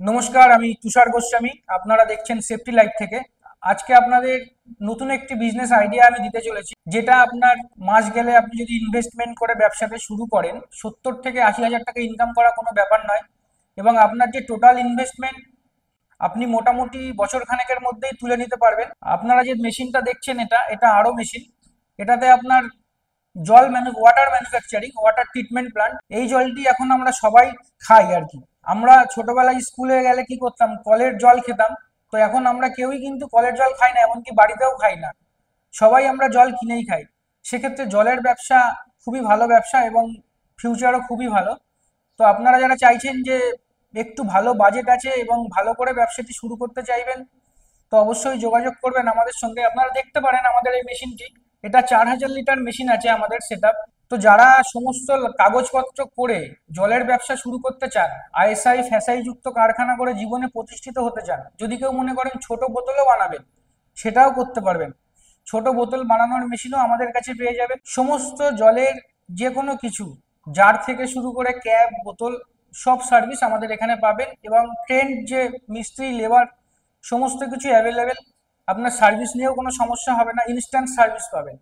নমস্কার, আমি তুষার গোস্বামী। আপনারা দেখছেন সেফটি লাইফ থেকে। আজকে আপনাদের নতুন একটি বিজনেস আইডিয়া আমি দিতে চলেছি, যেটা আপনার মাস গেলে আপনি যদি ইনভেস্টমেন্ট করে ব্যবসাতে শুরু করেন, 70 থেকে 80 হাজার টাকা ইনকাম করা কোনো ব্যাপার নয়। এবং আপনার যে টোটাল ইনভেস্টমেন্ট আপনি মোটামুটি বছর খানেকের মধ্যেই তুলে নিতে পারবেন। আপনারা যে মেশিনটা দেখছেন, এটা এটা আরো মেশিন। এটাতে আপনার water manufacturing, water treatment plant, এই জলটি এখন আমরা সবাই খাই আর কি। আমরা ছোটবেলায় স্কুলে গেলে কি করতাম, কলের জল খেতাম। তো এখন আমরা কেউই কিন্তু কলের জল খাই না, এমনকি বাড়িতেও খাই না। সবাই আমরা জল কিনেই খাই। সেক্ষেত্রে জলের ব্যবসা খুবই ভালো ব্যবসা এবং ফিউচারও খুবই ভালো। তো আপনারা যারা চাইছেন যে একটু ভালো বাজেট আছে এবং ভালো করে ব্যবসাটি শুরু করতে চাইবেন, তো অবশ্যই যোগাযোগ করবেন আমাদের সঙ্গে। আপনারা দেখতে পারেন আমাদের এই মেশিনটি, এটা 4000 লিটার মেশিন আছে আমাদের সেটআপ। তো যারা সমস্ত কাগজপত্র করে জলের ব্যবসা শুরু করতে চান, আইএসআই ফ্যাসাই যুক্ত কারখানা করে জীবনে প্রতিষ্ঠিত হতে চান, যদি কেউ মনে করেন ছোট বোতলও বানাবেন, সেটাও করতে পারবেন। ছোট বোতল বানানোর মেশিনও আমাদের কাছে পেয়ে যাবেন। সমস্ত জলের যে কোনো কিছু, জার থেকে শুরু করে ক্যাপ, বোতল, সব সার্ভিস আমাদের এখানে পাবেন। এবং ট্রেন্ড যে মিস্ত্রি, লেবার, সমস্ত কিছু অ্যাভেলেবেল। আপনার সার্ভিস নিয়েও কোনো সমস্যা হবে না, ইনস্ট্যান্ট সার্ভিস পাবেন।